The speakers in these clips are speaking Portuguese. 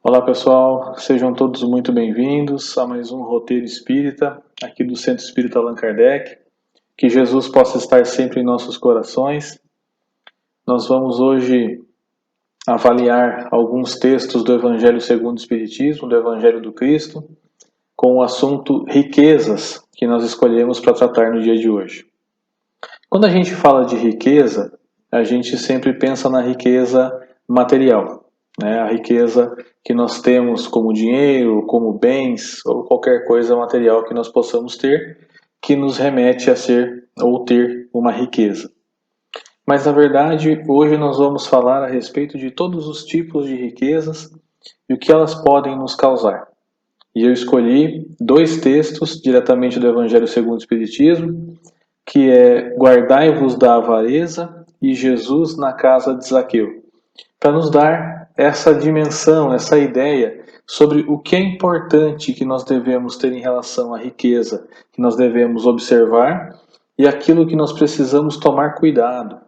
Olá pessoal, sejam todos muito bem-vindos a mais um Roteiro Espírita, aqui do Centro Espírita Allan Kardec. Que Jesus possa estar sempre em nossos corações. Nós vamos hoje avaliar alguns textos do Evangelho segundo o Espiritismo, do Evangelho do Cristo, com o assunto riquezas, que nós escolhemos para tratar no dia de hoje. Quando a gente fala de riqueza, a gente sempre pensa na riqueza material. A riqueza que nós temos como dinheiro, como bens ou qualquer coisa material que nós possamos ter, que nos remete a ser ou ter uma riqueza. Mas na verdade, hoje nós vamos falar a respeito de todos os tipos de riquezas e o que elas podem nos causar. E eu escolhi dois textos diretamente do Evangelho segundo o Espiritismo, que é Guardai-vos da avareza e Jesus na casa de Zaqueu, para nos dar essa dimensão, essa ideia sobre o que é importante que nós devemos ter em relação à riqueza, que nós devemos observar e aquilo que nós precisamos tomar cuidado.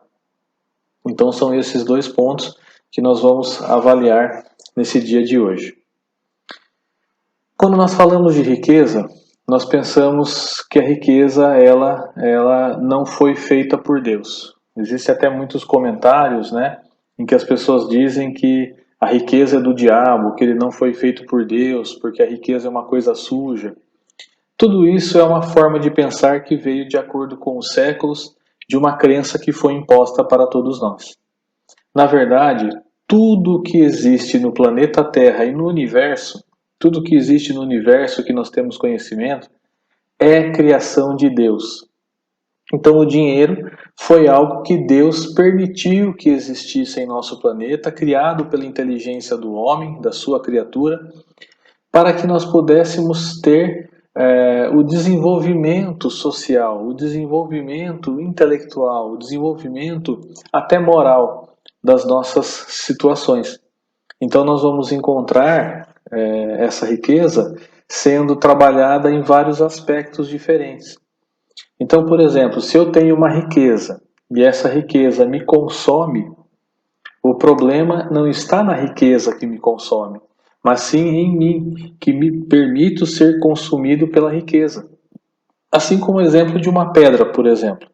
Então são esses dois pontos que nós vamos avaliar nesse dia de hoje. Quando nós falamos de riqueza, nós pensamos que a riqueza ela não foi feita por Deus. Existem até muitos comentários, em que as pessoas dizem que a riqueza é do diabo, que ele não foi feito por Deus, porque a riqueza é uma coisa suja. Tudo isso é uma forma de pensar que veio de acordo com os séculos de uma crença que foi imposta para todos nós. Na verdade, tudo que existe no planeta Terra e no universo, tudo que existe no universo que nós temos conhecimento, é criação de Deus. Então o dinheiro foi algo que Deus permitiu que existisse em nosso planeta, criado pela inteligência do homem, da sua criatura, para que nós pudéssemos ter o desenvolvimento social, o desenvolvimento intelectual, o desenvolvimento até moral das nossas situações. Então nós vamos encontrar essa riqueza sendo trabalhada em vários aspectos diferentes. Então, por exemplo, se eu tenho uma riqueza e essa riqueza me consome, o problema não está na riqueza que me consome, mas sim em mim, que me permito ser consumido pela riqueza. Assim como o exemplo de uma pedra, por exemplo.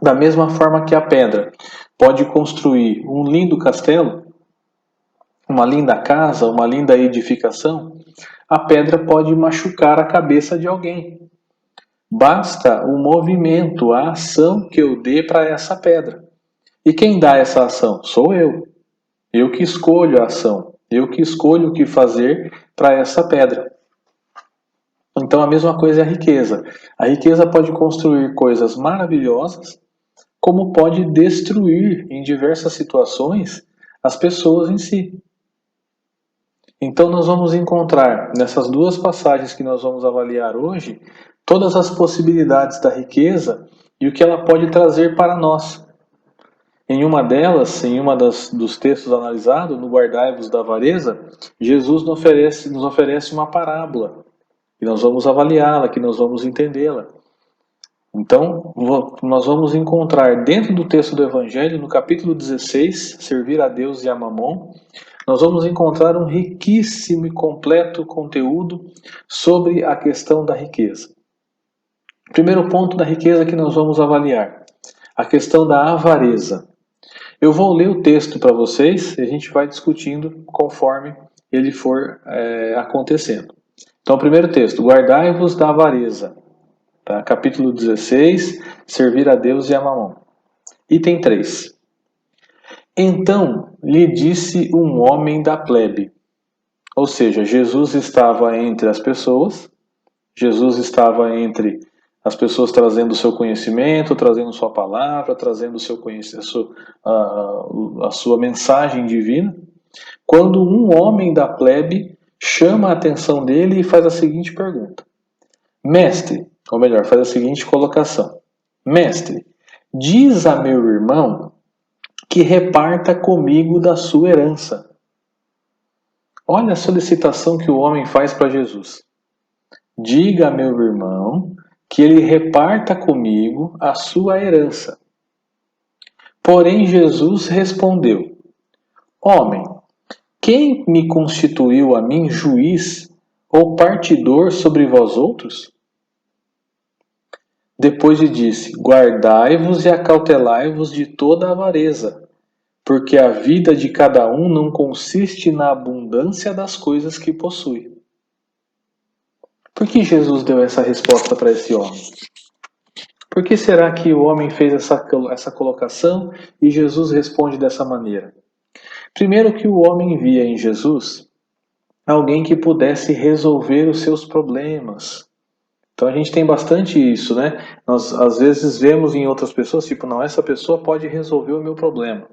Da mesma forma que a pedra pode construir um lindo castelo, uma linda casa, uma linda edificação, a pedra pode machucar a cabeça de alguém. Basta o movimento, a ação que eu dê para essa pedra. E quem dá essa ação? Sou eu. Eu que escolho a ação. Eu que escolho o que fazer para essa pedra. Então a mesma coisa é a riqueza. A riqueza pode construir coisas maravilhosas, como pode destruir em diversas situações as pessoas em si. Então nós vamos encontrar nessas duas passagens que nós vamos avaliar hoje todas as possibilidades da riqueza e o que ela pode trazer para nós. Em uma delas, dos textos analisados, no Guardai-vos da avareza, Jesus nos oferece uma parábola, que nós vamos avaliá-la, que nós vamos entendê-la. Então, nós vamos encontrar dentro do texto do Evangelho, no capítulo 16, Servir a Deus e a Mamon, nós vamos encontrar um riquíssimo e completo conteúdo sobre a questão da riqueza. Primeiro ponto da riqueza que nós vamos avaliar, a questão da avareza. Eu vou ler o texto para vocês e a gente vai discutindo conforme ele for acontecendo. Então, primeiro texto, Guardai-vos da avareza. Tá? Capítulo 16, Servir a Deus e a Mamon. Item 3. Então lhe disse um homem da plebe. Ou seja, Jesus estava entre as pessoas, Jesus estava entre as pessoas trazendo o seu conhecimento, trazendo sua palavra, trazendo o seu a sua mensagem divina, quando um homem da plebe chama a atenção dele e faz a seguinte pergunta. Mestre, ou melhor, faz a seguinte colocação. Mestre, diz a meu irmão que reparta comigo da sua herança. Olha a solicitação que o homem faz para Jesus. Diga a meu irmão que ele reparta comigo a sua herança. Porém Jesus respondeu, homem, quem me constituiu a mim juiz ou partidor sobre vós outros? Depois lhe disse: guardai-vos e acautelai-vos de toda avareza, porque a vida de cada um não consiste na abundância das coisas que possui. Por que Jesus deu essa resposta para esse homem? Por que será que o homem fez essa colocação e Jesus responde dessa maneira? Primeiro, que o homem via em Jesus alguém que pudesse resolver os seus problemas. Então a gente tem bastante isso, né? Nós às vezes vemos em outras pessoas, tipo, não, essa pessoa pode resolver o meu problema.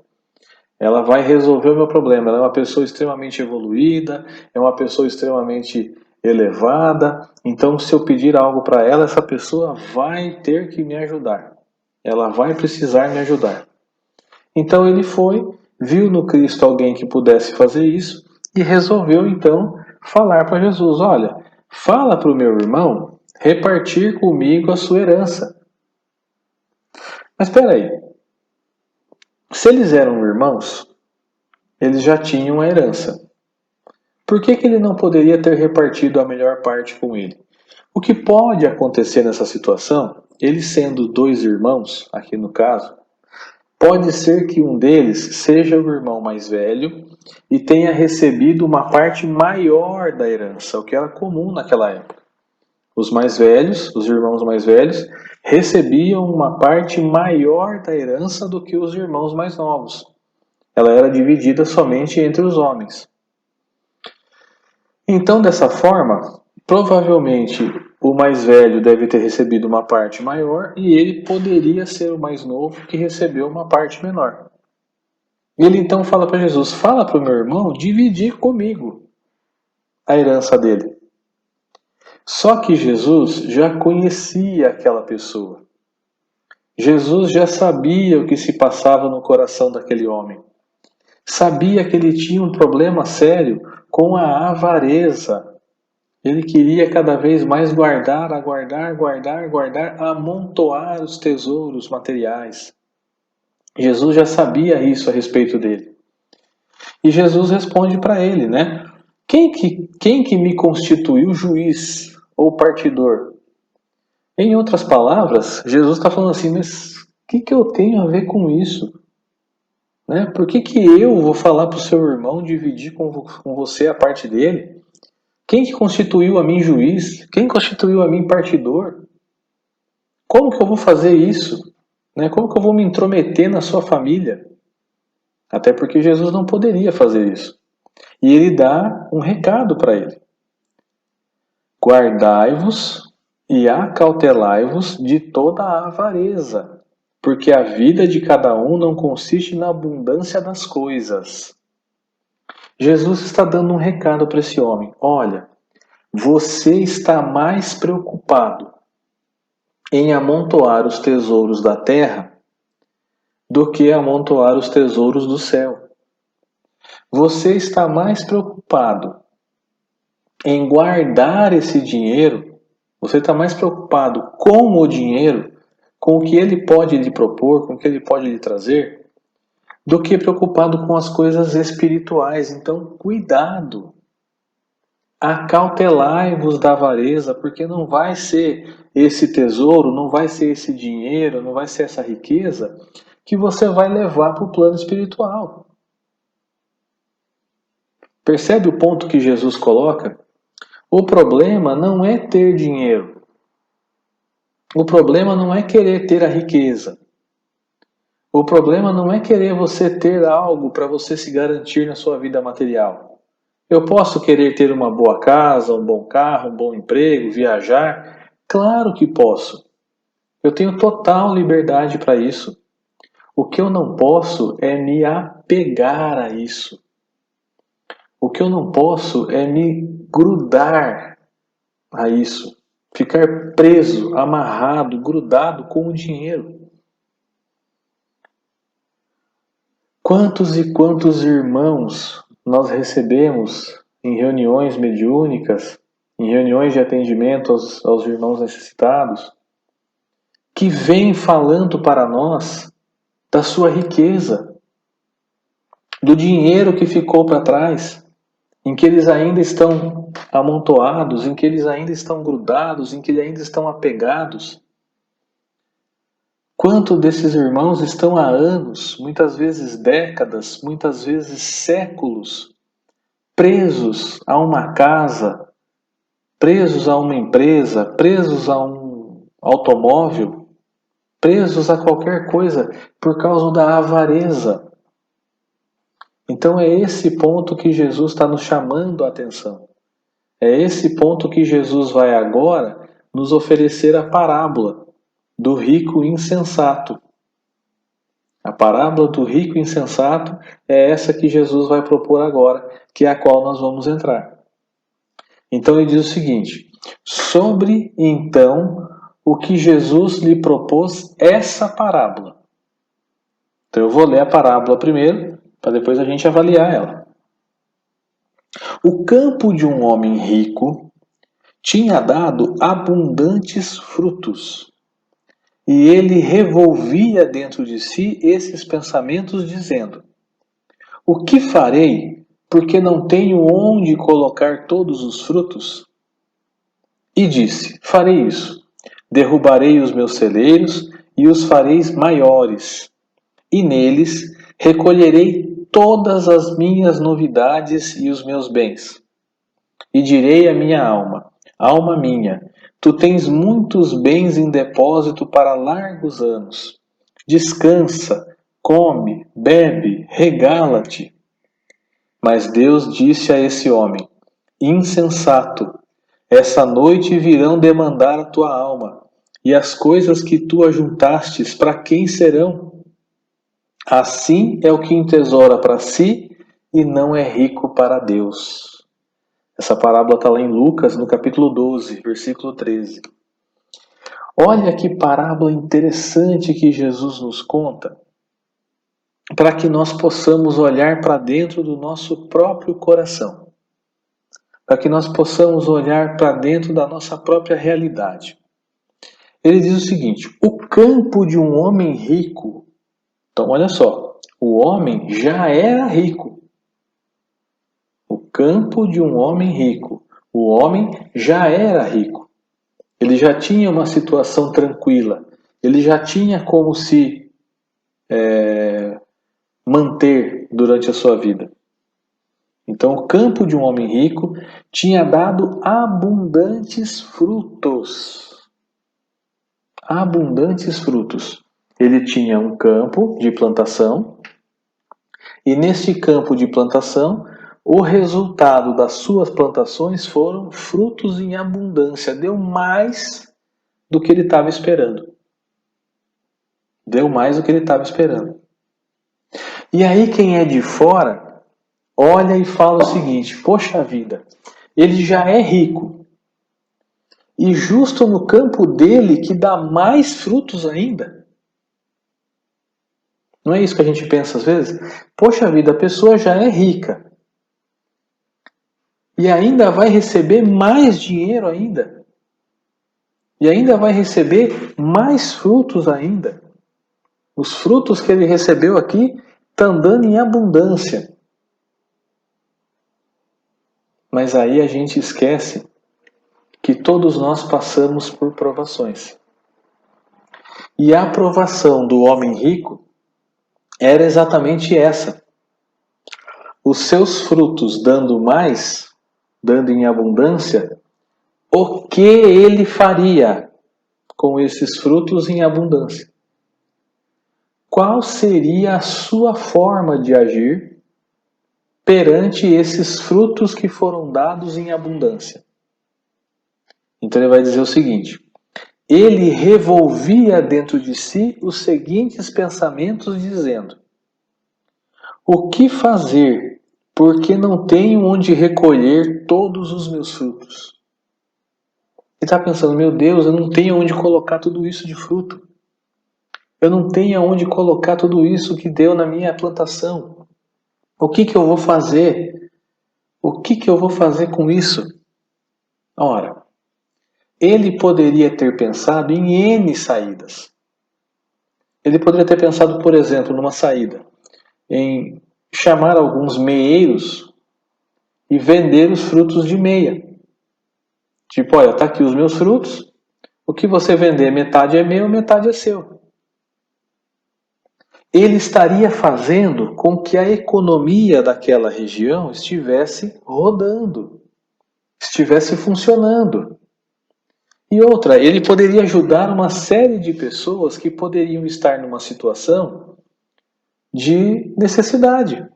Ela vai resolver o meu problema. Ela é uma pessoa extremamente evoluída, é uma pessoa extremamente elevada. Então, se eu pedir algo para ela, essa pessoa vai ter que me ajudar. Ela vai precisar me ajudar. Então ele foi, viu no Cristo alguém que pudesse fazer isso e resolveu então falar para Jesus: olha, fala para o meu irmão repartir comigo a sua herança. Mas espera aí, se eles eram irmãos, eles já tinham a herança. Por que ele não poderia ter repartido a melhor parte com ele? O que pode acontecer nessa situação, eles sendo dois irmãos, aqui no caso, pode ser que um deles seja o irmão mais velho e tenha recebido uma parte maior da herança, o que era comum naquela época. Os mais velhos, os irmãos mais velhos, recebiam uma parte maior da herança do que os irmãos mais novos. Ela era dividida somente entre os homens. Então, dessa forma, provavelmente o mais velho deve ter recebido uma parte maior e ele poderia ser o mais novo que recebeu uma parte menor. Ele então fala para Jesus: fala para o meu irmão dividir comigo a herança dele. Só que Jesus já conhecia aquela pessoa. Jesus já sabia o que se passava no coração daquele homem. Sabia que ele tinha um problema sério com a avareza. Ele queria cada vez mais guardar, amontoar os tesouros materiais. Jesus já sabia isso a respeito dele. E Jesus responde para ele, né? Quem que me constituiu juiz ou partidor? Em outras palavras, Jesus está falando assim, mas o que eu tenho a ver com isso? Né? Por que eu vou falar para o seu irmão dividir com você a parte dele? Quem que constituiu a mim juiz? Quem constituiu a mim partidor? Como que eu vou fazer isso? Né? Como que eu vou me intrometer na sua família? Até porque Jesus não poderia fazer isso. E ele dá um recado para ele. Guardai-vos e acautelai-vos de toda a avareza, porque a vida de cada um não consiste na abundância das coisas. Jesus está dando um recado para esse homem. Olha, você está mais preocupado em amontoar os tesouros da terra do que amontoar os tesouros do céu. Você está mais preocupado em guardar esse dinheiro, você está mais preocupado com o dinheiro, com o que ele pode lhe propor, com o que ele pode lhe trazer, do que preocupado com as coisas espirituais. Então, cuidado. Acautelai-vos da avareza, porque não vai ser esse tesouro, não vai ser esse dinheiro, não vai ser essa riqueza que você vai levar para o plano espiritual. Percebe o ponto que Jesus coloca? O problema não é ter dinheiro. O problema não é querer ter a riqueza. O problema não é querer você ter algo para você se garantir na sua vida material. Eu posso querer ter uma boa casa, um bom carro, um bom emprego, viajar? Claro que posso. Eu tenho total liberdade para isso. O que eu não posso é me apegar a isso. O que eu não posso é me grudar a isso. Ficar preso, amarrado, grudado com o dinheiro. Quantos e quantos irmãos nós recebemos em reuniões mediúnicas, em reuniões de atendimento aos irmãos necessitados, que vêm falando para nós da sua riqueza, do dinheiro que ficou para trás, em que eles ainda estão amontoados, em que eles ainda estão grudados, em que eles ainda estão apegados. Quanto desses irmãos estão há anos, muitas vezes décadas, muitas vezes séculos, presos a uma casa, presos a uma empresa, presos a um automóvel, presos a qualquer coisa por causa da avareza. Então é esse ponto que Jesus está nos chamando a atenção. É esse ponto que Jesus vai agora nos oferecer a parábola do rico insensato. A parábola do rico insensato é essa que Jesus vai propor agora, que é a qual nós vamos entrar. Então ele diz o seguinte: sobre então o que Jesus lhe propôs essa parábola. Então eu vou ler a parábola primeiro, para depois a gente avaliar ela. O campo de um homem rico tinha dado abundantes frutos. E ele revolvia dentro de si esses pensamentos, dizendo: o que farei, porque não tenho onde colocar todos os frutos? E disse: farei isso. Derrubarei os meus celeiros e os farei maiores, e neles recolherei todas as minhas novidades e os meus bens. E direi à minha alma: alma minha, tu tens muitos bens em depósito para largos anos. Descansa, come, bebe, regala-te. Mas Deus disse a esse homem: insensato, essa noite virão demandar a tua alma, e as coisas que tu ajuntastes, para quem serão? Assim é o que entesoura para si e não é rico para Deus. Essa parábola está lá em Lucas, no capítulo 12, versículo 13. Olha que parábola interessante que Jesus nos conta, para que nós possamos olhar para dentro do nosso próprio coração, para que nós possamos olhar para dentro da nossa própria realidade. Ele diz o seguinte: o campo de um homem rico. Então, olha só, o homem já era rico. O campo de um homem rico. O homem já era rico. Ele já tinha uma situação tranquila. Ele já tinha como se manter durante a sua vida. Então, o campo de um homem rico tinha dado abundantes frutos. Abundantes frutos. Ele tinha um campo de plantação, e neste campo de plantação, o resultado das suas plantações foram frutos em abundância. Deu mais do que ele estava esperando. Deu mais do que ele estava esperando. E aí quem é de fora olha e fala o seguinte: poxa vida, ele já é rico. E justo no campo dele que dá mais frutos ainda. Não é isso que a gente pensa às vezes? Poxa vida, a pessoa já é rica. E ainda vai receber mais dinheiro ainda. E ainda vai receber mais frutos ainda. Os frutos que ele recebeu aqui estão dando em abundância. Mas aí a gente esquece que todos nós passamos por provações. E a provação do homem rico era exatamente essa. Os seus frutos dando mais, dando em abundância, o que ele faria com esses frutos em abundância? Qual seria a sua forma de agir perante esses frutos que foram dados em abundância? Então ele vai dizer o seguinte: ele revolvia dentro de si os seguintes pensamentos, dizendo: o que fazer, porque não tenho onde recolher todos os meus frutos? Ele está pensando: meu Deus, eu não tenho onde colocar tudo isso de fruto. Eu não tenho onde colocar tudo isso que deu na minha plantação. O que eu vou fazer? O que eu vou fazer com isso? Ora, ele poderia ter pensado em N saídas. Ele poderia ter pensado, por exemplo, numa saída, em chamar alguns meeiros e vender os frutos de meia. Tipo, olha, tá aqui os meus frutos, o que você vender, metade é meu, metade é seu. Ele estaria fazendo com que a economia daquela região estivesse rodando, estivesse funcionando. E outra, ele poderia ajudar uma série de pessoas que poderiam estar numa situação de necessidade.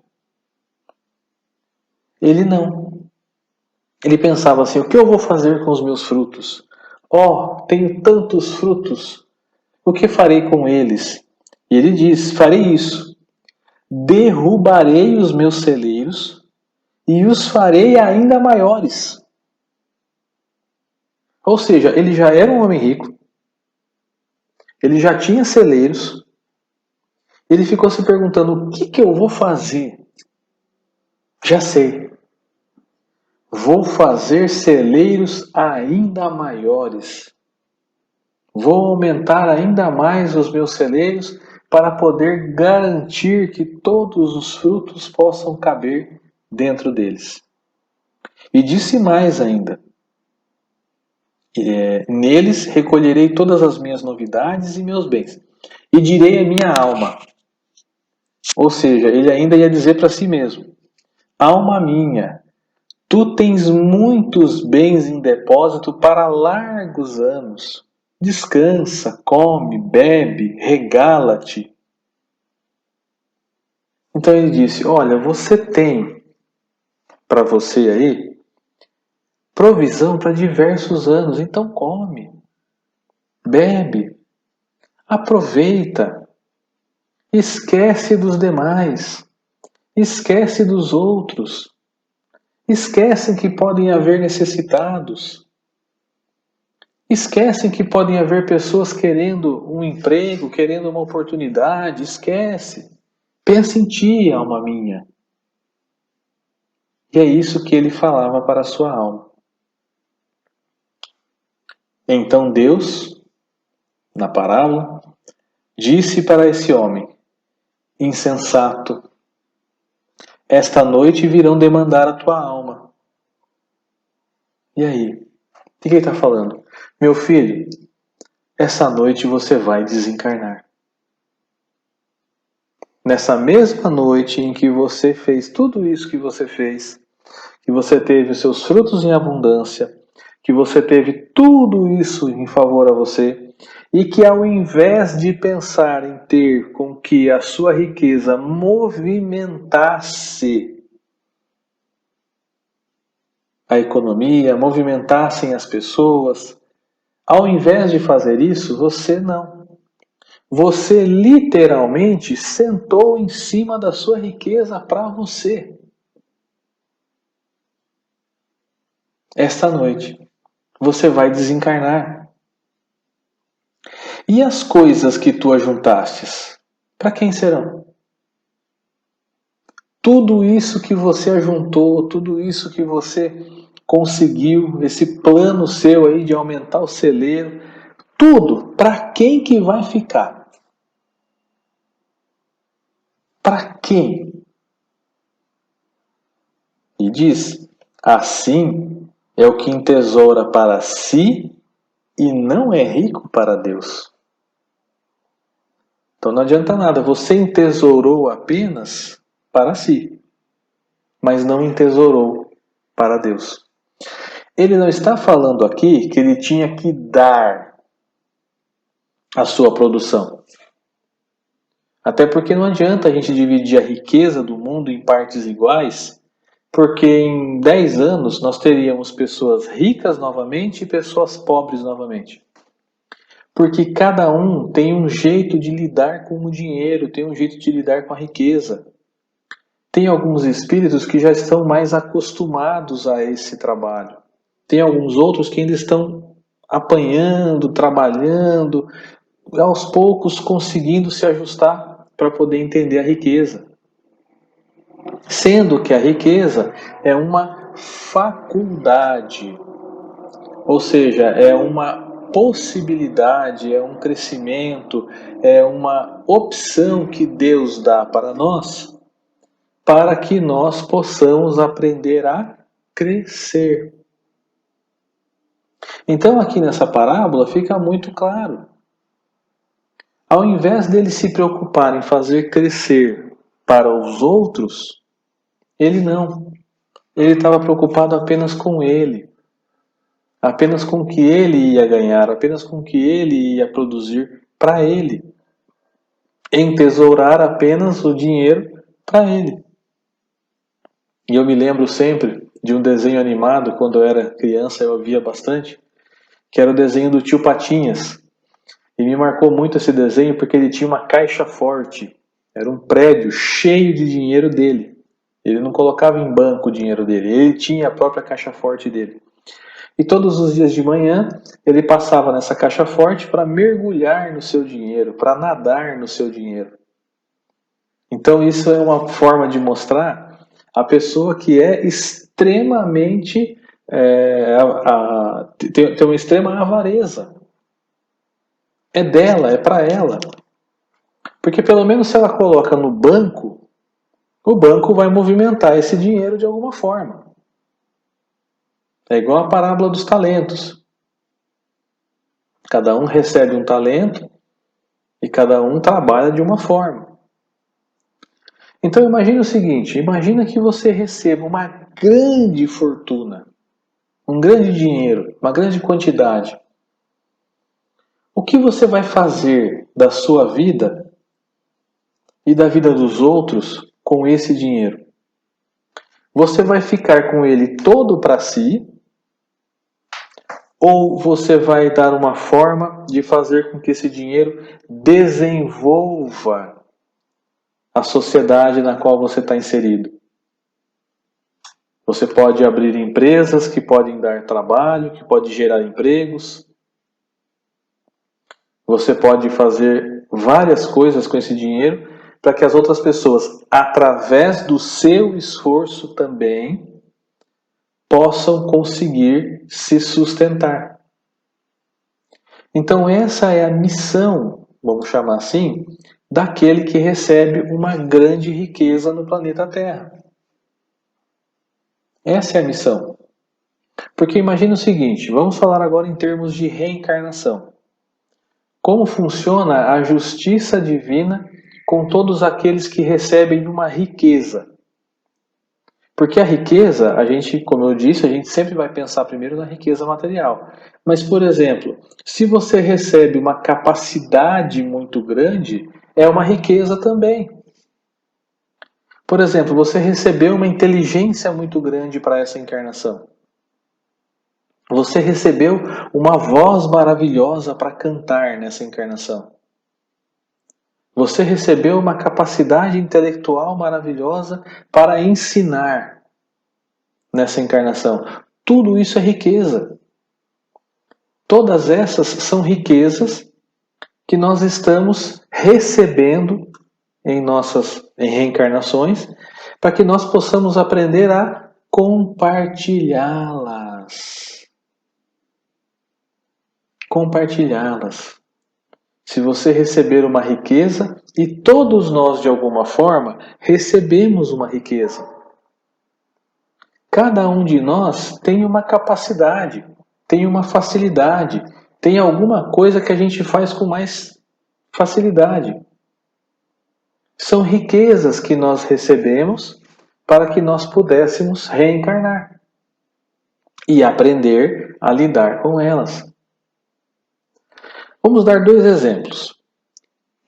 Ele não. Ele pensava assim, o que eu vou fazer com os meus frutos? Tenho tantos frutos, o que farei com eles? E ele diz, farei isso, derrubarei os meus celeiros e os farei ainda maiores. Ou seja, ele já era um homem rico, ele já tinha celeiros, ele ficou se perguntando, o que eu vou fazer? Já sei. Vou fazer celeiros ainda maiores. Vou aumentar ainda mais os meus celeiros para poder garantir que todos os frutos possam caber dentro deles. E disse mais ainda, neles recolherei todas as minhas novidades e meus bens, e direi à minha alma, ou seja, ele ainda ia dizer para si mesmo, alma minha, tu tens muitos bens em depósito para largos anos, descansa, come, bebe, regala-te. Então ele disse, olha, você tem para você aí provisão para diversos anos, então come, bebe, aproveita, esquece dos demais, esquece dos outros, esquece que podem haver necessitados, esquece que podem haver pessoas querendo um emprego, querendo uma oportunidade, esquece. Pensa em ti, alma minha. E é isso que ele falava para a sua alma. Então Deus, na parábola, disse para esse homem, insensato, esta noite virão demandar a tua alma. E aí? O que ele está falando? Meu filho, essa noite você vai desencarnar. Nessa mesma noite em que você fez tudo isso que você fez, que você teve os seus frutos em abundância, que você teve tudo isso em favor a você, e que ao invés de pensar em ter com que a sua riqueza movimentasse a economia, movimentassem as pessoas, ao invés de fazer isso, você não. Você literalmente sentou em cima da sua riqueza para você. Esta noite, você vai desencarnar. E as coisas que tu ajuntastes, para quem serão? Tudo isso que você ajuntou, tudo isso que você conseguiu, esse plano seu aí de aumentar o celeiro, tudo, para quem que vai ficar? Para quem? E diz, assim é o que entesoura para si e não é rico para Deus. Então não adianta nada, você entesourou apenas para si, mas não entesourou para Deus. Ele não está falando aqui que ele tinha que dar a sua produção. Até porque não adianta a gente dividir a riqueza do mundo em partes iguais, porque em 10 anos nós teríamos pessoas ricas novamente e pessoas pobres novamente. Porque cada um tem um jeito de lidar com o dinheiro, tem um jeito de lidar com a riqueza. Tem alguns espíritos que já estão mais acostumados a esse trabalho. Tem alguns outros que ainda estão apanhando, trabalhando, aos poucos conseguindo se ajustar para poder entender a riqueza. Sendo que a riqueza é uma faculdade, ou seja, é uma possibilidade, é um crescimento, é uma opção que Deus dá para nós, para que nós possamos aprender a crescer. Então aqui nessa parábola fica muito claro. Ao invés dele se preocupar em fazer crescer para os outros, ele não. Ele estava preocupado apenas com ele. Apenas com o que ele ia ganhar, apenas com o que ele ia produzir para ele. Entesourar apenas o dinheiro para ele. E eu me lembro sempre de um desenho animado, quando eu era criança eu via bastante, que era o desenho do Tio Patinhas. E me marcou muito esse desenho porque ele tinha uma caixa forte. Era um prédio cheio de dinheiro dele. Ele não colocava em banco o dinheiro dele, ele tinha a própria caixa forte dele. E todos os dias de manhã ele passava nessa caixa forte para mergulhar no seu dinheiro, para nadar no seu dinheiro. Então isso é uma forma de mostrar a pessoa que é extremamente tem uma extrema avareza. É dela, é para ela. Porque pelo menos se ela coloca no banco, o banco vai movimentar esse dinheiro de alguma forma. É igual a parábola dos talentos. Cada um recebe um talento e cada um trabalha de uma forma. Então imagine o seguinte, imagina que você receba uma grande fortuna, um grande dinheiro, uma grande quantidade. O que você vai fazer da sua vida e da vida dos outros com esse dinheiro? Você vai ficar com ele todo para si? Ou você vai dar uma forma de fazer com que esse dinheiro desenvolva a sociedade na qual você está inserido? Você pode abrir empresas que podem dar trabalho, que podem gerar empregos. Você pode fazer várias coisas com esse dinheiro para que as outras pessoas, através do seu esforço também, possam conseguir se sustentar. Então essa é a missão, vamos chamar assim, daquele que recebe uma grande riqueza no planeta Terra. Essa é a missão. Porque imagine o seguinte, vamos falar agora em termos de reencarnação. Como funciona a justiça divina com todos aqueles que recebem uma riqueza? Porque a riqueza, a gente, como eu disse, a gente sempre vai pensar primeiro na riqueza material. Mas, por exemplo, se você recebe uma capacidade muito grande, é uma riqueza também. Por exemplo, você recebeu uma inteligência muito grande para essa encarnação. Você recebeu uma voz maravilhosa para cantar nessa encarnação. Você recebeu uma capacidade intelectual maravilhosa para ensinar nessa encarnação. Tudo isso é riqueza. Todas essas são riquezas que nós estamos recebendo em nossas reencarnações, para que nós possamos aprender a compartilhá-las. Compartilhá-las. Se você receber uma riqueza, e todos nós de alguma forma recebemos uma riqueza. Cada um de nós tem uma capacidade, tem uma facilidade, tem alguma coisa que a gente faz com mais facilidade. São riquezas que nós recebemos para que nós pudéssemos reencarnar e aprender a lidar com elas. Vamos dar dois exemplos.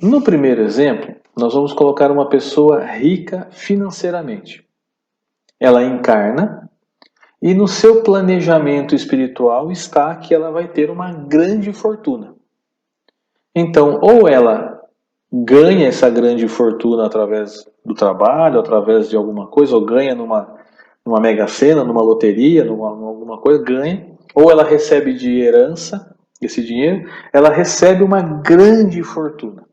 No primeiro exemplo, nós vamos colocar uma pessoa rica financeiramente. Ela encarna e no seu planejamento espiritual está que ela vai ter uma grande fortuna. Então, ou ela ganha essa grande fortuna através do trabalho, através de alguma coisa, ou ganha numa mega-sena, numa loteria, numa alguma coisa, ganha, ou ela recebe de herança esse dinheiro, ela recebe uma grande fortuna.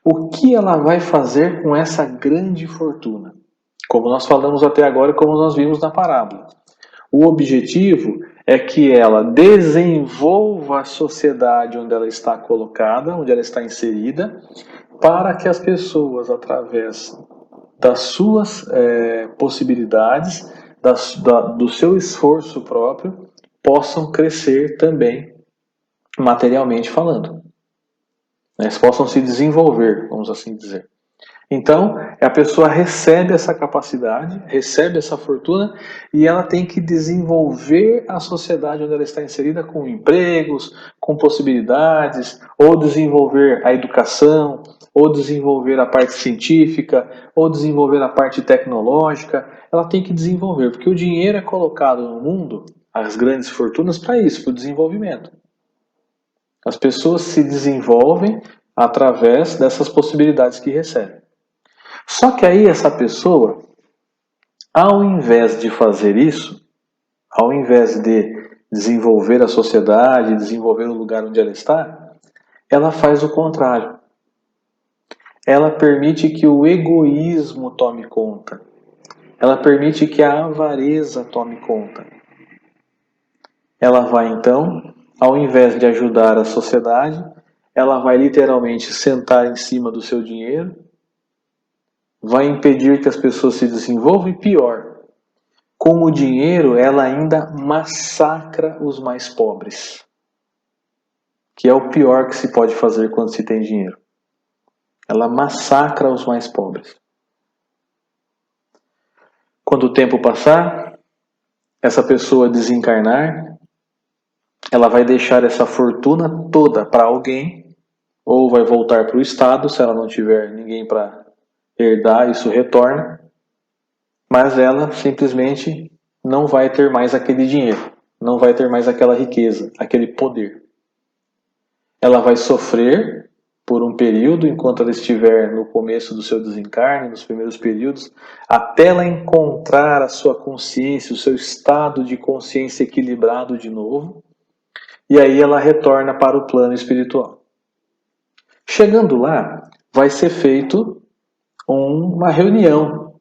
O que ela vai fazer com essa grande fortuna? Como nós falamos até agora e como nós vimos na parábola. O objetivo é que ela desenvolva a sociedade onde ela está colocada, onde ela está inserida, para que as pessoas, através das suas possibilidades, do seu esforço próprio, possam crescer também, materialmente falando. Eles possam se desenvolver, vamos assim dizer. Então, a pessoa recebe essa capacidade, recebe essa fortuna e ela tem que desenvolver a sociedade onde ela está inserida com empregos, com possibilidades, ou desenvolver a educação, ou desenvolver a parte científica, ou desenvolver a parte tecnológica. Ela tem que desenvolver, porque o dinheiro é colocado no mundo, as grandes fortunas, para isso, para o desenvolvimento. As pessoas se desenvolvem através dessas possibilidades que recebem. Só que aí essa pessoa, ao invés de fazer isso, ao invés de desenvolver a sociedade, desenvolver o lugar onde ela está, ela faz o contrário. Ela permite que o egoísmo tome conta. Ela permite que a avareza tome conta. Ela vai então, ao invés de ajudar a sociedade, ela vai literalmente sentar em cima do seu dinheiro, vai impedir que as pessoas se desenvolvam e pior, com o dinheiro ela ainda massacra os mais pobres, que é o pior que se pode fazer quando se tem dinheiro. Ela massacra os mais pobres. Quando o tempo passar, essa pessoa desencarnar, ela vai deixar essa fortuna toda para alguém, ou vai voltar para o Estado, se ela não tiver ninguém para herdar, isso retorna, mas ela simplesmente não vai ter mais aquele dinheiro, não vai ter mais aquela riqueza, aquele poder. Ela vai sofrer por um período, enquanto ela estiver no começo do seu desencarne, nos primeiros períodos, até ela encontrar a sua consciência, o seu estado de consciência equilibrado de novo, e aí ela retorna para o plano espiritual. Chegando lá, vai ser feito uma reunião,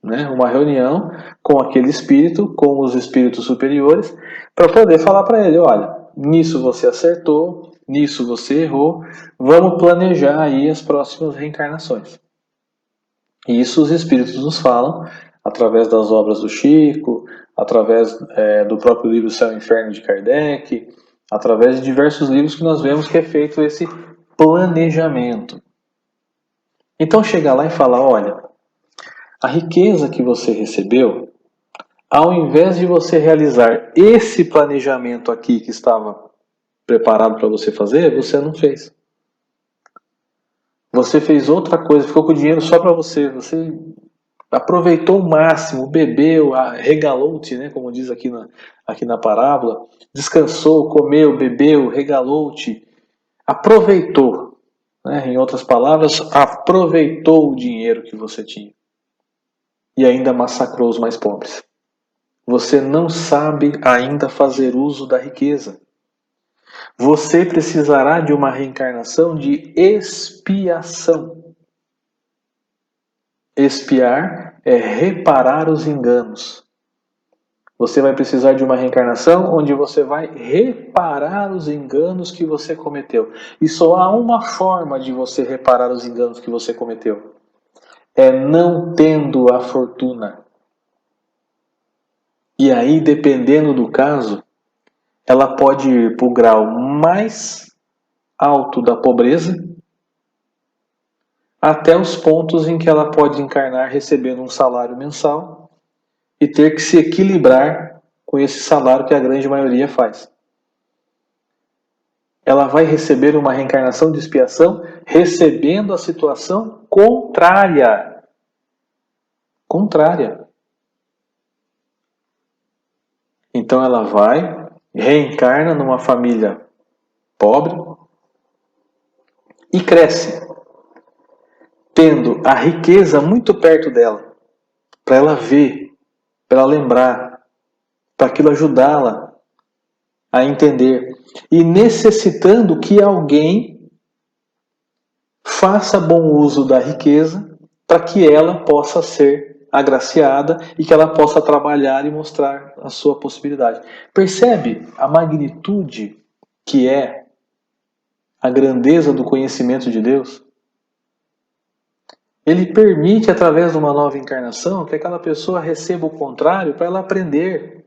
né? Uma reunião com aquele espírito, com os espíritos superiores, para poder falar para ele, olha, nisso você acertou, nisso você errou, vamos planejar aí as próximas reencarnações. E isso os espíritos nos falam através das obras do Chico, através do próprio livro Céu e Inferno de Kardec, através de diversos livros que nós vemos que é feito esse planejamento. Então chega lá e fala, olha, a riqueza que você recebeu, ao invés de você realizar esse planejamento aqui que estava preparado para você fazer, você não fez. Você fez outra coisa, ficou com o dinheiro só para você. Você aproveitou o máximo, bebeu, regalou-te, né, como diz aqui na parábola. Descansou, comeu, bebeu, regalou-te. Aproveitou. Né? Em outras palavras, aproveitou o dinheiro que você tinha. E ainda massacrou os mais pobres. Você não sabe ainda fazer uso da riqueza. Você precisará de uma reencarnação de expiação. Expiar é reparar os enganos. Você vai precisar de uma reencarnação onde você vai reparar os enganos que você cometeu. E só há uma forma de você reparar os enganos que você cometeu. É não tendo a fortuna. E aí, dependendo do caso, ela pode ir para o grau mais alto da pobreza, até os pontos em que ela pode encarnar recebendo um salário mensal e ter que se equilibrar com esse salário que a grande maioria faz. Ela vai receber uma reencarnação de expiação recebendo a situação contrária. Contrária. Então ela vai, reencarna numa família pobre e cresce, tendo a riqueza muito perto dela, para ela ver, para ela lembrar, para aquilo ajudá-la a entender. E necessitando que alguém faça bom uso da riqueza para que ela possa ser agraciada e que ela possa trabalhar e mostrar a sua possibilidade. Percebe a magnitude que é a grandeza do conhecimento de Deus? Ele permite, através de uma nova encarnação, que aquela pessoa receba o contrário para ela aprender.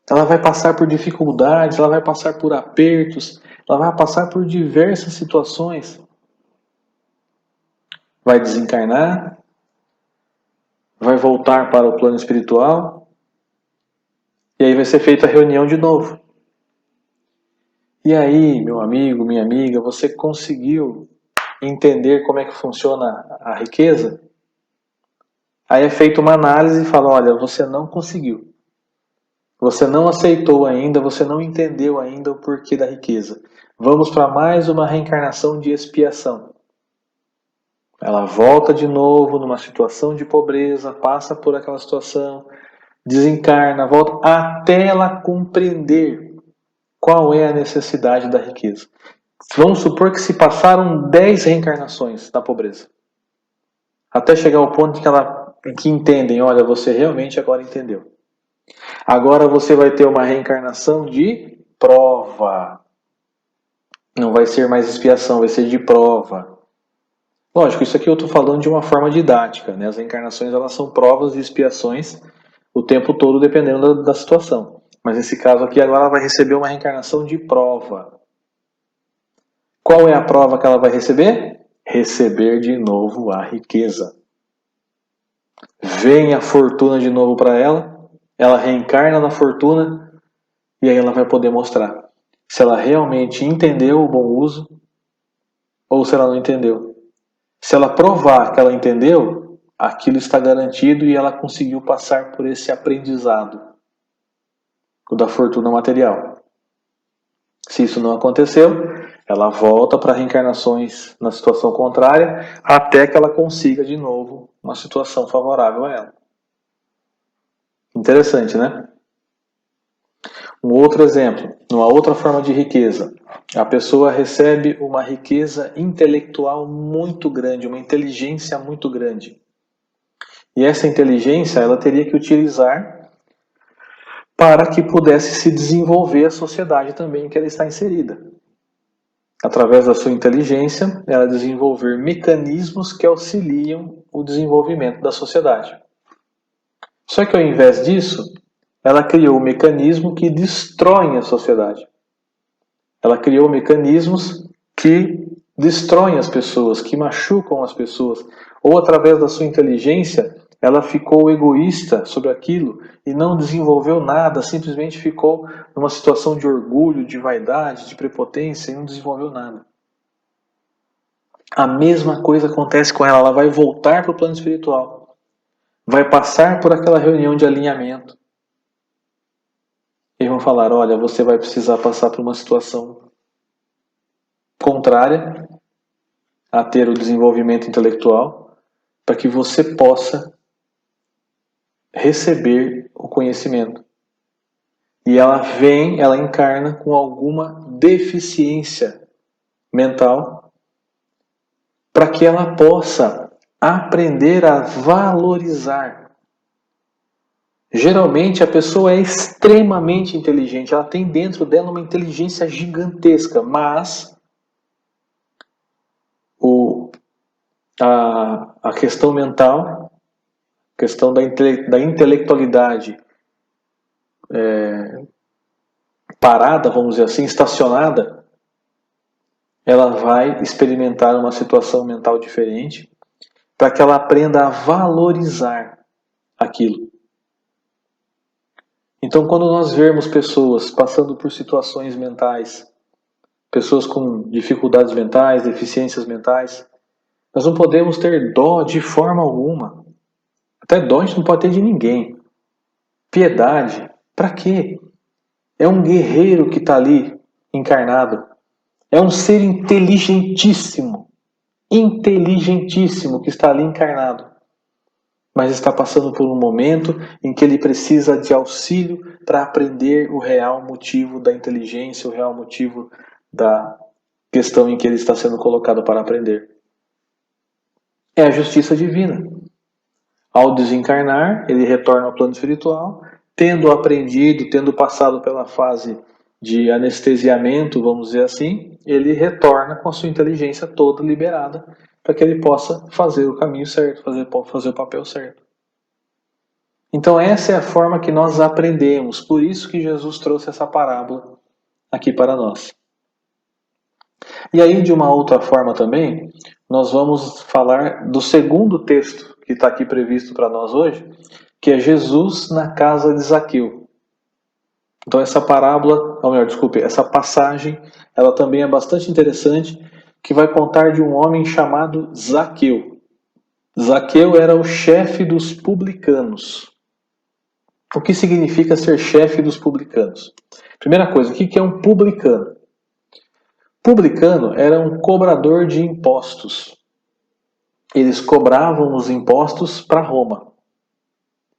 Ela vai passar por dificuldades, ela vai passar por apertos, ela vai passar por diversas situações. Vai desencarnar, vai voltar para o plano espiritual, e aí vai ser feita a reunião de novo. E aí, meu amigo, minha amiga, você conseguiu entender como é que funciona a riqueza? Aí é feita uma análise e fala, olha, você não conseguiu. Você não aceitou ainda, você não entendeu ainda o porquê da riqueza. Vamos para mais uma reencarnação de expiação. Ela volta de novo numa situação de pobreza, passa por aquela situação, desencarna, volta até ela compreender qual é a necessidade da riqueza. Vamos supor que se passaram 10 reencarnações na pobreza. Até chegar ao ponto em que entendem, olha, você realmente agora entendeu. Agora você vai ter uma reencarnação de prova. Não vai ser mais expiação, vai ser de prova. Lógico, isso aqui eu estou falando de uma forma didática, né? As reencarnações elas são provas e expiações o tempo todo, dependendo da situação. Mas nesse caso aqui, agora ela vai receber uma reencarnação de prova. Qual é a prova que ela vai receber? Receber de novo a riqueza. Vem a fortuna de novo para ela reencarna na fortuna e aí ela vai poder mostrar se ela realmente entendeu o bom uso ou se ela não entendeu. Se ela provar que ela entendeu, aquilo está garantido e ela conseguiu passar por esse aprendizado, o da fortuna material. Se isso não aconteceu, ela volta para reencarnações na situação contrária até que ela consiga de novo uma situação favorável a ela. Interessante, né? Um outro exemplo, uma outra forma de riqueza. A pessoa recebe uma riqueza intelectual muito grande, uma inteligência muito grande. E essa inteligência ela teria que utilizar para que pudesse se desenvolver a sociedade também em que ela está inserida. Através da sua inteligência, ela desenvolver mecanismos que auxiliam o desenvolvimento da sociedade. Só que ao invés disso, ela criou um mecanismo que destrói a sociedade. Ela criou mecanismos que destroem as pessoas, que machucam as pessoas. Ou através da sua inteligência, ela ficou egoísta sobre aquilo e não desenvolveu nada, simplesmente ficou numa situação de orgulho, de vaidade, de prepotência e não desenvolveu nada. A mesma coisa acontece com ela, ela vai voltar para o plano espiritual. Vai passar por aquela reunião de alinhamento. E vão falar, olha, você vai precisar passar por uma situação contrária a ter o desenvolvimento intelectual para que você possa receber o conhecimento. E ela encarna com alguma deficiência mental para que ela possa aprender a valorizar. Geralmente a pessoa é extremamente inteligente, ela tem dentro dela uma inteligência gigantesca, mas a questão mental, a questão da intelectualidade parada, vamos dizer assim, estacionada, ela vai experimentar uma situação mental diferente para que ela aprenda a valorizar aquilo. Então, quando nós vermos pessoas passando por situações mentais, pessoas com dificuldades mentais, deficiências mentais, nós não podemos ter dó de forma alguma. Até dó a gente não pode ter de ninguém. Piedade, para quê? É um guerreiro que está ali encarnado. É um ser inteligentíssimo que está ali encarnado. Mas está passando por um momento em que ele precisa de auxílio para aprender o real motivo da inteligência, o real motivo da questão em que ele está sendo colocado para aprender. É a justiça divina. Ao desencarnar, ele retorna ao plano espiritual, tendo aprendido, tendo passado pela fase de anestesiamento, vamos dizer assim, ele retorna com a sua inteligência toda liberada para que ele possa fazer o caminho certo, fazer o papel certo. Então essa é a forma que nós aprendemos, por isso que Jesus trouxe essa parábola aqui para nós. E aí, de uma outra forma também, nós vamos falar do segundo texto que está aqui previsto para nós hoje, que é Jesus na casa de Zaqueu. Então essa parábola, ou melhor, desculpe, essa passagem, ela também é bastante interessante, que vai contar de um homem chamado Zaqueu. Zaqueu era o chefe dos publicanos. O que significa ser chefe dos publicanos? Primeira coisa, o que é um publicano? Publicano era um cobrador de impostos. Eles cobravam os impostos para Roma.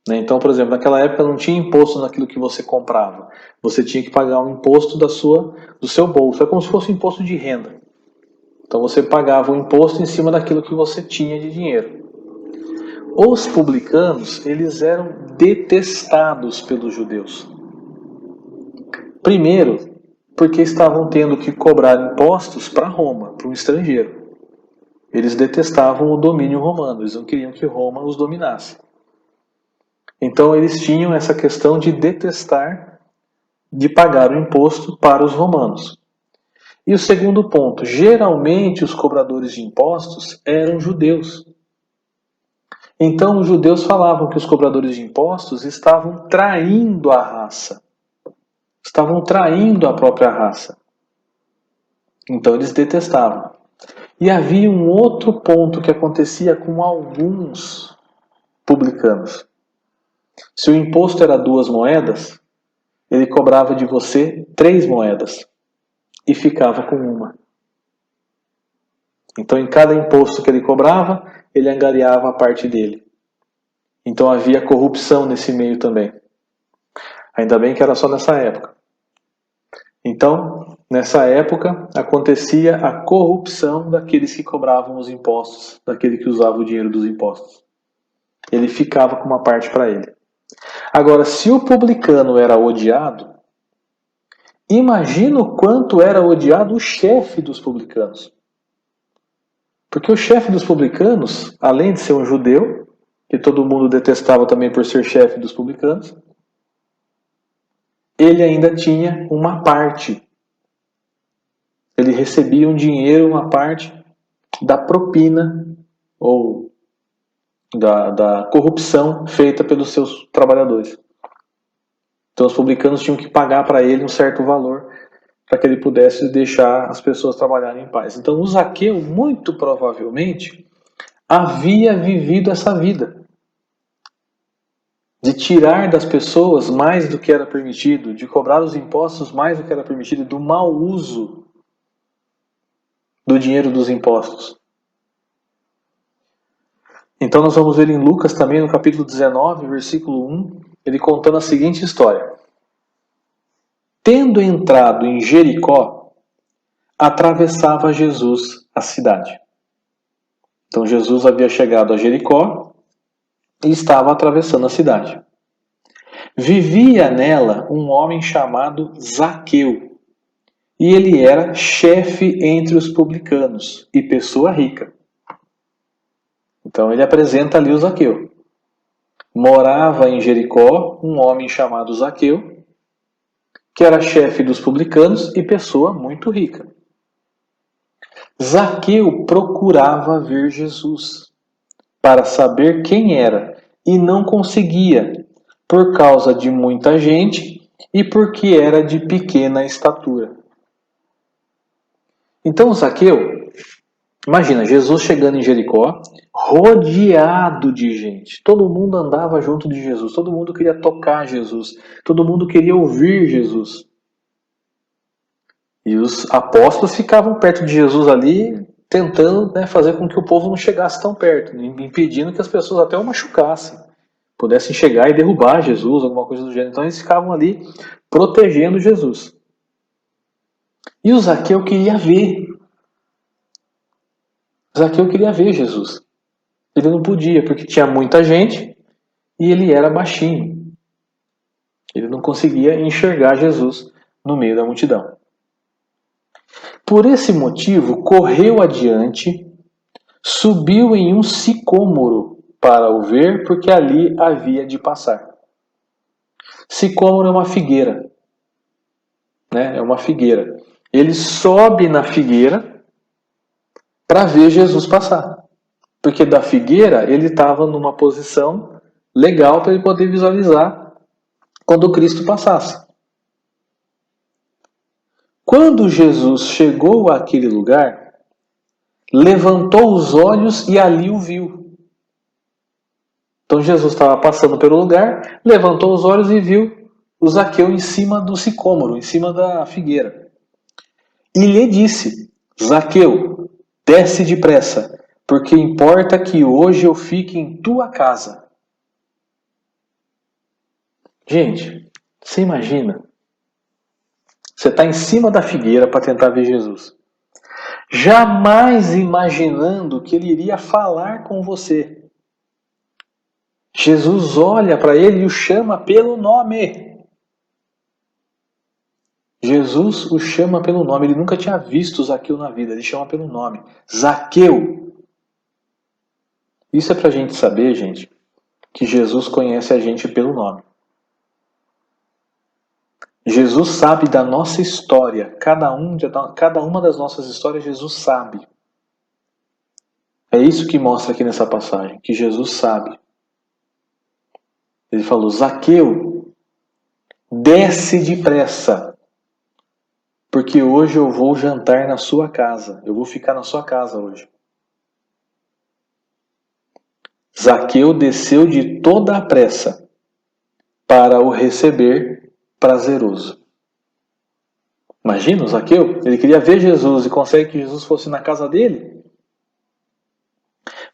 Então, por exemplo, naquela época não tinha imposto naquilo que você comprava. Você tinha que pagar um imposto do seu bolso. É como se fosse um imposto de renda. Então você pagava o imposto em cima daquilo que você tinha de dinheiro. Os publicanos, eles eram detestados pelos judeus. Primeiro, porque estavam tendo que cobrar impostos para Roma, para um estrangeiro. Eles detestavam o domínio romano, eles não queriam que Roma os dominasse. Então eles tinham essa questão de detestar, de pagar o imposto para os romanos. E o segundo ponto, geralmente os cobradores de impostos eram judeus. Então os judeus falavam que os cobradores de impostos estavam traindo a raça. Estavam traindo a própria raça. Então eles detestavam. E havia um outro ponto que acontecia com alguns publicanos. Se o imposto era 2 moedas, ele cobrava de você 3 moedas e ficava com uma. Então em cada imposto que ele cobrava, ele angariava a parte dele. Então havia corrupção nesse meio também. Ainda bem que era só nessa época. Então, nessa época, acontecia a corrupção daqueles que cobravam os impostos, daquele que usava o dinheiro dos impostos. Ele ficava com uma parte para ele. Agora, se o publicano era odiado, imagina o quanto era odiado o chefe dos publicanos. Porque o chefe dos publicanos, além de ser um judeu, que todo mundo detestava também por ser chefe dos publicanos, ele ainda tinha uma parte. Ele recebia um dinheiro, uma parte da propina ou da corrupção feita pelos seus trabalhadores. Então os publicanos tinham que pagar para ele um certo valor para que ele pudesse deixar as pessoas trabalharem em paz. Então o Zaqueu, muito provavelmente, havia vivido essa vida de tirar das pessoas mais do que era permitido, de cobrar os impostos mais do que era permitido, do mau uso do dinheiro dos impostos. Então nós vamos ver em Lucas também, no capítulo 19, versículo 1, ele contando a seguinte história. Tendo entrado em Jericó, atravessava Jesus a cidade. Então Jesus havia chegado a Jericó e estava atravessando a cidade. Vivia nela um homem chamado Zaqueu, e ele era chefe entre os publicanos e pessoa rica. Então ele apresenta ali o Zaqueu. Morava em Jericó um homem chamado Zaqueu, que era chefe dos publicanos e pessoa muito rica. Zaqueu procurava ver Jesus para saber quem era e não conseguia, por causa de muita gente e porque era de pequena estatura. Então Zaqueu, imagina, Jesus chegando em Jericó, rodeado de gente. Todo mundo andava junto de Jesus, todo mundo queria tocar Jesus, todo mundo queria ouvir Jesus. E os apóstolos ficavam perto de Jesus ali, tentando fazer com que o povo não chegasse tão perto, impedindo que as pessoas até o machucassem, pudessem chegar e derrubar Jesus, alguma coisa do gênero. Então eles ficavam ali protegendo Jesus. E o Zaqueu queria ver. Zaqueu queria ver Jesus. Ele não podia, porque tinha muita gente e ele era baixinho. Ele não conseguia enxergar Jesus no meio da multidão. Por esse motivo, correu adiante, subiu em um sicômoro para o ver, porque ali havia de passar. Sicômoro é uma figueira, né? É uma figueira. Ele sobe na figueira para ver Jesus passar. Porque da figueira ele estava numa posição legal para ele poder visualizar quando o Cristo passasse. Quando Jesus chegou àquele lugar, levantou os olhos e ali o viu. Então Jesus estava passando pelo lugar, levantou os olhos e viu o Zaqueu em cima do sicômoro, em cima da figueira. E lhe disse: Zaqueu, desce depressa, porque importa que hoje eu fique em tua casa. Gente, você imagina? Você está em cima da figueira para tentar ver Jesus. Jamais imaginando que ele iria falar com você. Jesus olha para ele e o chama pelo nome. Jesus o chama pelo nome. Ele nunca tinha visto Zaqueu na vida. Ele chama pelo nome. Zaqueu. Isso é para a gente saber, gente, que Jesus conhece a gente pelo nome. Jesus sabe da nossa história. Cada uma das nossas histórias, Jesus sabe. É isso que mostra aqui nessa passagem, que Jesus sabe. Ele falou: Zaqueu, desce depressa, porque hoje eu vou jantar na sua casa. Eu vou ficar na sua casa hoje. Zaqueu desceu de toda a pressa para o receber prazeroso. Imagina o Zaqueu, ele queria ver Jesus e consegue que Jesus fosse na casa dele.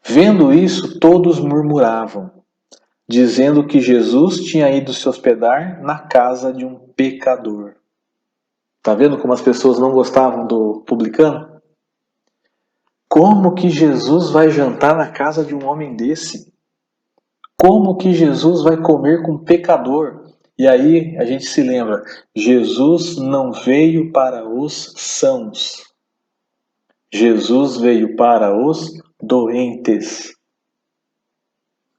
Vendo isso, todos murmuravam, dizendo que Jesus tinha ido se hospedar na casa de um pecador. Tá vendo como as pessoas não gostavam do publicano? Como que Jesus vai jantar na casa de um homem desse? Como que Jesus vai comer com um pecador? E aí a gente se lembra, Jesus não veio para os sãos. Jesus veio para os doentes.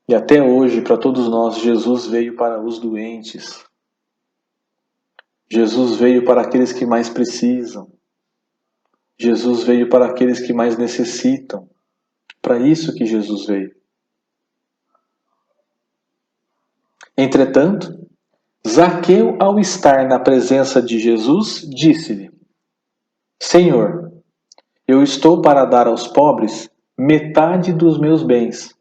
E até hoje, para todos nós, Jesus veio para os doentes. Jesus veio para aqueles que mais precisam. Jesus veio para aqueles que mais necessitam. Para isso que Jesus veio. Entretanto, Zaqueu, ao estar na presença de Jesus, disse-lhe: Senhor, eu estou para dar aos pobres metade dos meus bens,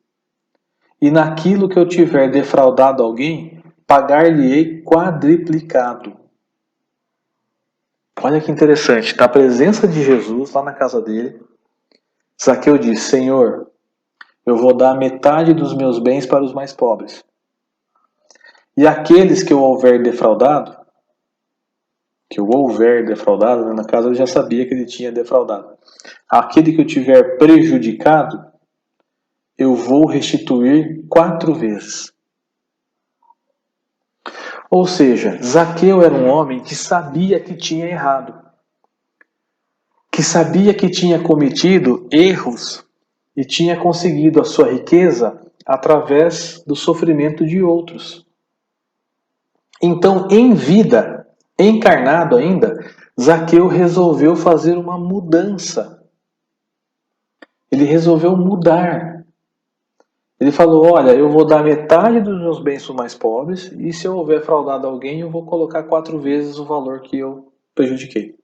e naquilo que eu tiver defraudado alguém, pagar-lhe-ei quadriplicado. Olha que interessante, na presença de Jesus, lá na casa dele, Zaqueu diz: Senhor, eu vou dar metade dos meus bens para os mais pobres. E aqueles que eu houver defraudado, né, na casa ele já sabia que ele tinha defraudado. Aquele que eu tiver prejudicado, eu vou restituir 4 vezes. Ou seja, Zaqueu era um homem que sabia que tinha errado, que sabia que tinha cometido erros e tinha conseguido a sua riqueza através do sofrimento de outros. Então, em vida, encarnado ainda, Zaqueu resolveu fazer uma mudança. Ele resolveu mudar. Ele falou: olha, eu vou dar metade dos meus bens para os mais pobres, e se eu houver fraudado alguém, eu vou colocar 4 vezes o valor que eu prejudiquei.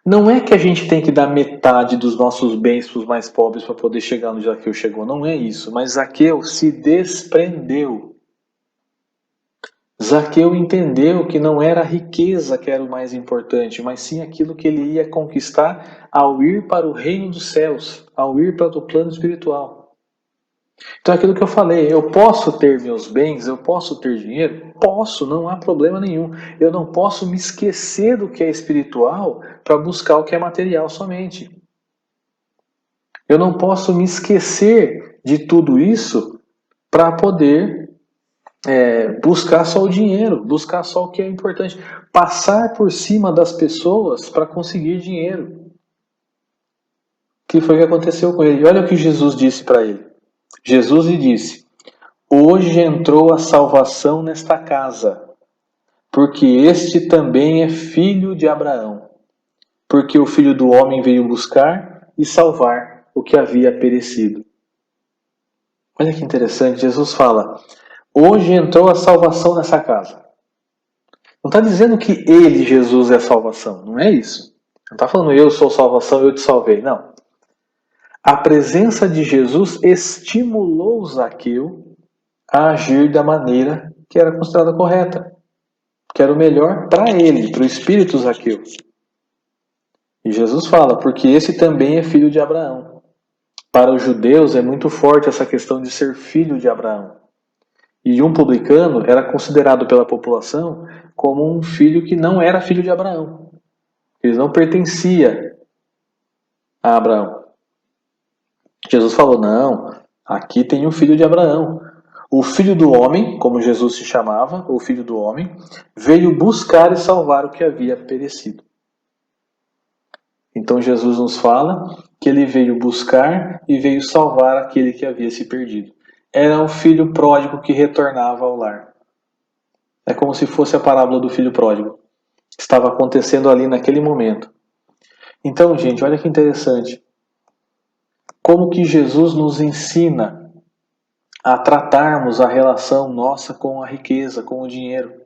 Não é que a gente tem que dar metade dos nossos bens para os mais pobres para poder chegar onde Zaqueu chegou, não é isso. Mas Zaqueu se desprendeu. Zaqueu entendeu que não era a riqueza que era o mais importante, mas sim aquilo que ele ia conquistar ao ir para o reino dos céus, ao ir para o plano espiritual. Então é aquilo que eu falei, eu posso ter meus bens, eu posso ter dinheiro? Posso, não há problema nenhum. Eu não posso me esquecer do que é espiritual para buscar o que é material somente. Eu não posso me esquecer de tudo isso para poder buscar só o dinheiro, buscar só o que é importante, passar por cima das pessoas para conseguir dinheiro. Que foi o que aconteceu com ele. E olha o que Jesus disse para ele. Jesus lhe disse: hoje entrou a salvação nesta casa, porque este também é filho de Abraão. Porque o Filho do Homem veio buscar e salvar o que havia perecido. Olha que interessante, Jesus fala: hoje entrou a salvação nessa casa. Não está dizendo que ele, Jesus, é a salvação. Não é isso. Não está falando eu sou salvação, eu te salvei. Não. A presença de Jesus estimulou Zaqueu a agir da maneira que era considerada correta, que era o melhor para ele, para o espírito Zaqueu. E Jesus fala, porque esse também é filho de Abraão. Para os judeus é muito forte essa questão de ser filho de Abraão. E um publicano era considerado pela população como um filho que não era filho de Abraão. Ele não pertencia a Abraão. Jesus falou, não, aqui tem um filho de Abraão. O filho do homem, como Jesus se chamava, o filho do homem, veio buscar e salvar o que havia perecido. Então Jesus nos fala que ele veio buscar e veio salvar aquele que havia se perdido. Era o filho pródigo que retornava ao lar. É como se fosse a parábola do filho pródigo. Estava acontecendo ali naquele momento. Então, gente, olha que interessante. Como que Jesus nos ensina a tratarmos a relação nossa com a riqueza, com o dinheiro.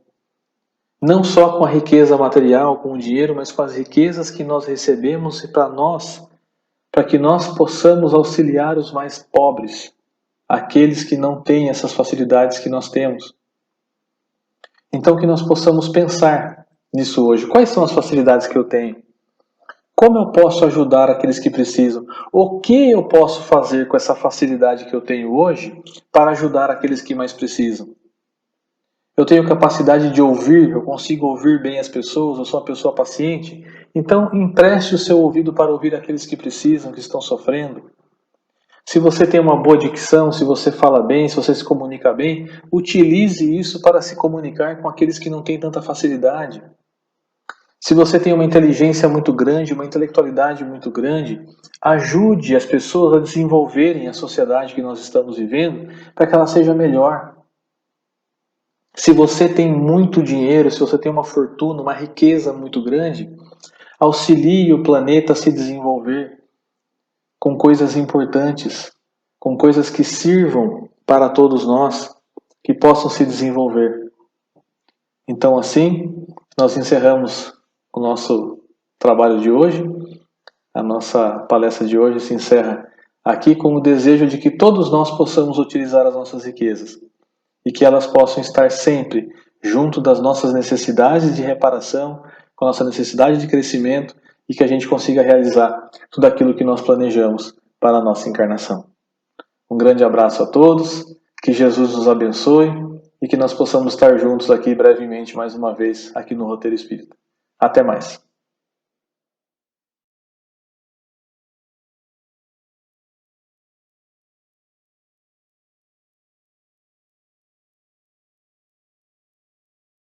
Não só com a riqueza material, com o dinheiro, mas com as riquezas que nós recebemos e para que nós possamos auxiliar os mais pobres, aqueles que não têm essas facilidades que nós temos. Então que nós possamos pensar nisso hoje. Quais são as facilidades que eu tenho? Como eu posso ajudar aqueles que precisam? O que eu posso fazer com essa facilidade que eu tenho hoje para ajudar aqueles que mais precisam? Eu tenho capacidade de ouvir, eu consigo ouvir bem as pessoas, eu sou uma pessoa paciente. Então, empreste o seu ouvido para ouvir aqueles que precisam, que estão sofrendo. Se você tem uma boa dicção, se você fala bem, se você se comunica bem, utilize isso para se comunicar com aqueles que não têm tanta facilidade. Se você tem uma inteligência muito grande, uma intelectualidade muito grande, ajude as pessoas a desenvolverem a sociedade que nós estamos vivendo para que ela seja melhor. Se você tem muito dinheiro, se você tem uma fortuna, uma riqueza muito grande, auxilie o planeta a se desenvolver com coisas importantes, com coisas que sirvam para todos nós, que possam se desenvolver. Então, assim, nós encerramos o nosso trabalho de hoje. A nossa palestra de hoje se encerra aqui com o desejo de que todos nós possamos utilizar as nossas riquezas e que elas possam estar sempre junto das nossas necessidades de reparação, com a nossa necessidade de crescimento e que a gente consiga realizar tudo aquilo que nós planejamos para a nossa encarnação. Um grande abraço a todos, que Jesus nos abençoe e que nós possamos estar juntos aqui brevemente mais uma vez aqui no Roteiro Espírita. Até mais.